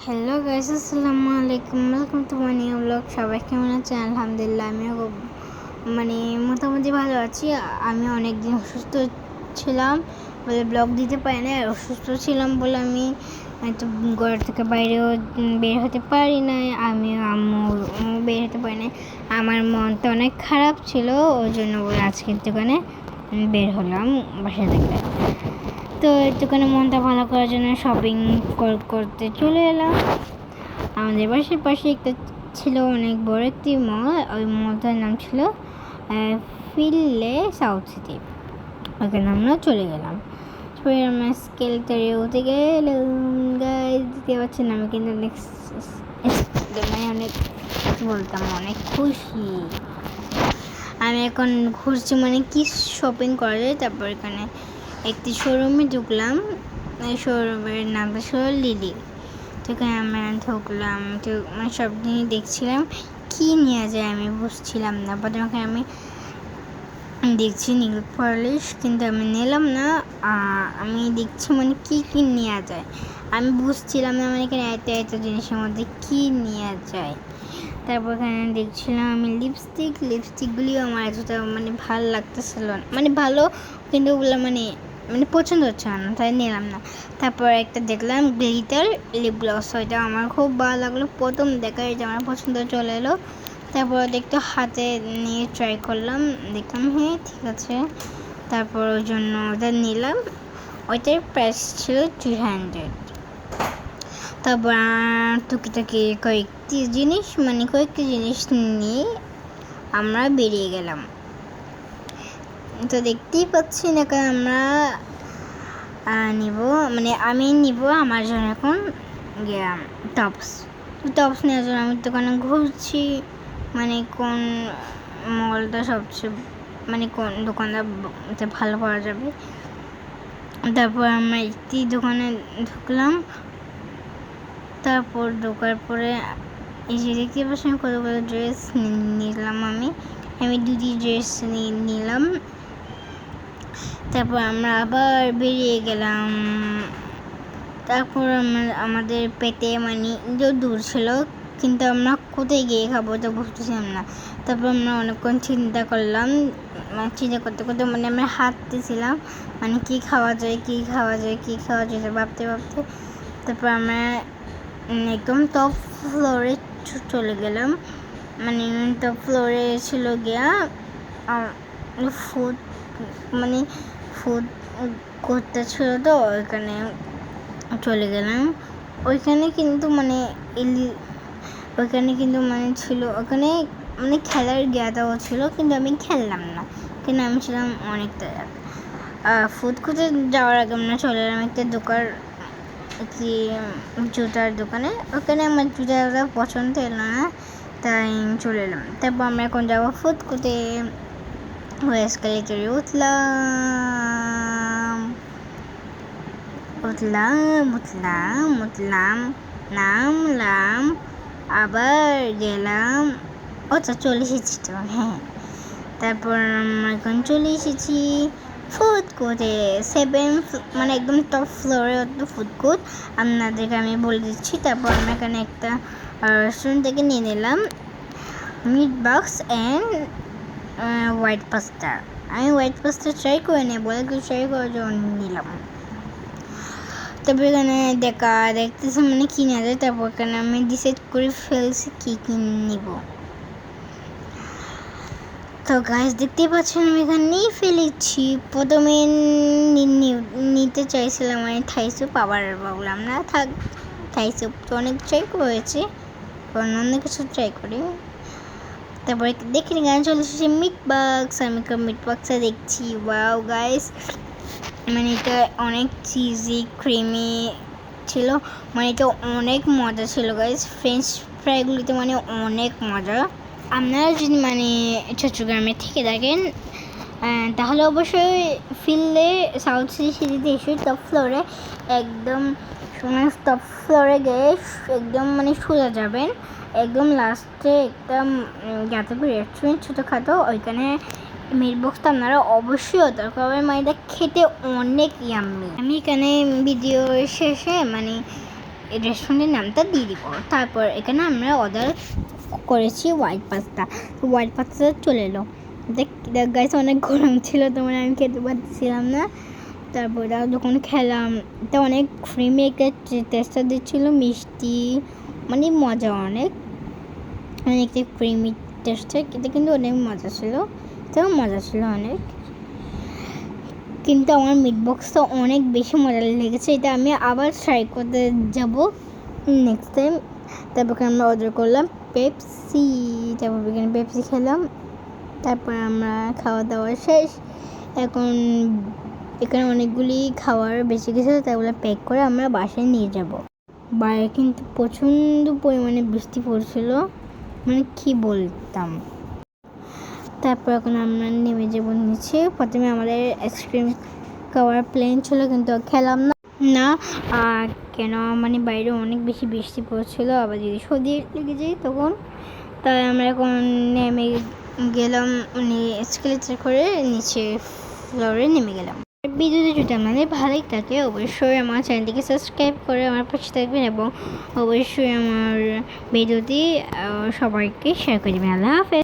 Hello guys, আসসালামু আলাইকুম। Welcome to my new blog. সবাই কেমন আছেন? আলহামদুলিল্লাহ, আমিও মোটামুটি ভালো আছি। আমি অনেক দিন অসুস্থ ছিলাম বলে ব্লগ দিতে পারি না। অসুস্থ ছিলাম বলে আমি তো ঘর থেকে বাইরেও বের হতে পারি না। আম্মু বের হতে পারি না। আমার মনটা অনেক খারাপ ছিল, ওই জন্য বলে আজকের দোকানে বের হলাম বাসা থেকে। তো একটুখানি মনটা ভালো করার জন্য শপিং করতে চলে এলাম। আমাদের বাসার পাশে একটা ছিল অনেক বড় একটি মল। ওই মলটার নাম ছিল ফিল্লে সাউথ সিটি। ওখানে আমরা চলে গেলাম। তারপরে আমরা স্কেলেটারে উঠে গেলাম। গাইস দিতে পারছেন, আমি কিন্তু অনেক বলতাম অনেক খুশি। আমি এখন ঘুরছি কি শপিং করা যায়। তারপর এখানে একটি শোরুমে ঢুকলাম। এই শোরুমের নামটা ছিল লিলি। তো এখানে আমরা ঢুকলাম, তো সব জিনিস দেখছিলাম কী নেওয়া যায়, আমি বুঝছিলাম না। প্রথমে আমি দেখছি নীল পলিশ, কিন্তু আমি নিলাম না। আমি দেখছি কী নেওয়া যায়, আমি বুঝছিলাম না এখানে এত জিনিসের মধ্যে কী নেওয়া যায়। তারপর এখানে দেখছিলাম আমি লিপস্টিকগুলিও আমার এতটা ভালো লাগতেছিল না, ভালো, কিন্তু ওগুলো পছন্দ হচ্ছে না, তাই নিলাম না। তারপর একটা দেখলাম গ্লিটার লিপ গ্লস, ওইটা আমার খুব ভালো লাগলো। প্রথম দেখা এটা আমার পছন্দ চলে এলো। তারপর দেখতে হাতে নিয়ে ট্রাই করলাম, দেখলাম হ্যাঁ ঠিক আছে। তারপর ওই জন্য ওটা নিলাম। ওইটার প্রাইস ছিল 300। তারপর টুকিটাকি কয়েকটি জিনিস নিয়ে আমরা বেরিয়ে গেলাম। তো দেখতেই পাচ্ছি না, কারণ আমরা আমি নিব আমার জন্য এখন টপস নেওয়ার জন্য আমি দোকানে ঘুরছি, কোন মলটা সবচেয়ে কোন দোকানটা ভালো পাওয়া যাবে। তারপর আমরা একটি দোকানে ঢুকলাম। তারপর ঢোকার পরে এই যে দেখতে পাচ্ছি কতগুলো ড্রেস নিলাম। আমি দুটি ড্রেস নিলাম। তারপর আমরা আবার বেরিয়ে গেলাম। তারপর আমাদের পেটে দূর ছিল, কিন্তু আমরা কোথায় গিয়ে খাবো তো বুঝতেছিলাম না। তারপর আমরা অনেকক্ষণ চিন্তা করলাম, চিন্তা করতে করতে আমরা হাঁটতেছিলাম কী খাওয়া যায় ভাবতে। তারপর আমরা একদম টপ ফ্লোরে চলে গেলাম। টপ ফ্লোরে ছিল গিয়া ফুড করতে ছিল, তো ওইখানে চলে গেলাম। ওইখানে কিন্তু ছিল ওখানে খেলার জ্ঞাতাও ছিল, কিন্তু আমি খেললাম না, কিন্তু আমি ছিলাম অনেকটা ফুড কোর্টে যাওয়ার আগে আমরা চলে এলাম একটা একটি জুতার দোকানে। ওখানে আমার জুতাটা পছন্দ এলো না, তাই চলে এলাম। তারপর আমরা এখন যাবো ফুড কোর্টে। এসকেলেটরে উঠলাম, নামলাম, আবার গেলাম। আচ্ছা চলে এসেছি তো, হ্যাঁ। তারপর আমরা এখন চলে এসেছি ফুড কোর্টে। একদম টপ ফ্লোরে ফুড কোর্ট, আপনাদেরকে আমি বলে দিচ্ছি। তারপর আমরা এখানে একটা রেস্টুরেন্ট থেকে নিয়ে নিলাম meat box and white pasta. আমি হোয়াইট পাস্তা ট্রাই করে নিই বলে ট্রাই করার জন্য নিলাম। তারপর এখানে দেখতেছি কী নেওয়া যায়। তারপর এখানে আমি ডিসাইড করে ফেলছি কী নিব। তো গাইস দেখতেই পাচ্ছেন আমি এখানে নিয়ে ফেলেছি। প্রথমে নিতে চাইছিলাম থাই স্যুপ, আবার ভাবলাম না থাক, থাই স্যুপ তো অনেক ট্রাই করেছি, অন্য কিছু ট্রাই করি। তারপরে দেখি গান চলে এসেছে মিট বক্স। আমি মিট বক্সে দেখছি, ওয়াও গাইস, এটা অনেক চিজি ক্রিমি ছিল, এটা অনেক মজা ছিল গাইস। ফ্রেঞ্চ ফ্রাইগুলিতে অনেক মজা। আপনারা যদি চট্টগ্রামে থেকে থাকেন তাহলে অবশ্যই ফিল্ডে সাউথ সিটিতে এসে টপ ফ্লোরে একদম টপ ফ্লোরে গিয়ে একদম সোজা যাবেন। একদম লাস্টে একটা যাতাপুর রেস্টুরেন্ট ছোটোখাটো, ওইখানে মিট বক্সটা আপনারা অবশ্যই অর্ডার করবেন। এটা খেতে অনেক ইয়াম্মি। আমি এখানে ভিডিও শেষে রেস্টুরেন্টের নামটা দিয়ে দিব। তারপর এখানে আমরা অর্ডার করেছি হোয়াইট পাস্তা। হোয়াইট পাস্তা চলে এলো। দেখ গাইস অনেক গরম ছিল, তোমার আমি খেতে পারছিলাম না। তারপর যখন খেলাম এটা অনেক ক্রিমি একটা টেস্টটা দিচ্ছিল, মিষ্টি মানে মজা অনেক অনেকটা ক্রিমি টেস্টে, এটা কিন্তু অনেক মজা ছিল, এটাও মজা ছিল অনেক। কিন্তু আমার মিট বক্সটা অনেক বেশি মজা লেগেছে, এটা আমি আবার ট্রাই করতে যাব নেক্সট টাইম। তারপর আমরা অর্ডার করলাম পেপসি, তারপর এখানে পেপসি খেলাম। তারপর আমরা খাওয়া দাওয়া শেষ। এখন এখানে অনেকগুলি খাবার বেঁচে গেছে, তাগুলো প্যাক করে আমরা বাসায় নিয়ে যাব। বাইরে কিন্তু প্রচণ্ড পরিমাণে বৃষ্টি পড়ছিল, মানে কি বলতাম। তারপর এখন আমরা নেমে যাবো নিচে। প্রথমে আমাদের আইসক্রিম খাওয়ার প্ল্যান ছিল, কিন্তু খেলাম না কেন মানে বাইরে অনেক বেশি বৃষ্টি পড়ছিল, আবার যদি সর্দি লেগে যায় তখন। তাই আমরা এখন নেমে গেলাম, মানে এসকেলেটর করে নিচে ফ্লোরে নেমে গেলাম। ভিডিওটি যদি আপনাদের ভালোই থাকে অবশ্যই আমার চ্যানেলটিকে সাবস্ক্রাইব করে আমার পাশে থাকবেন, এবং অবশ্যই আমার ভিডিওটি সবাইকে শেয়ার করে দেবেন। আল্লাহ হাফেজ।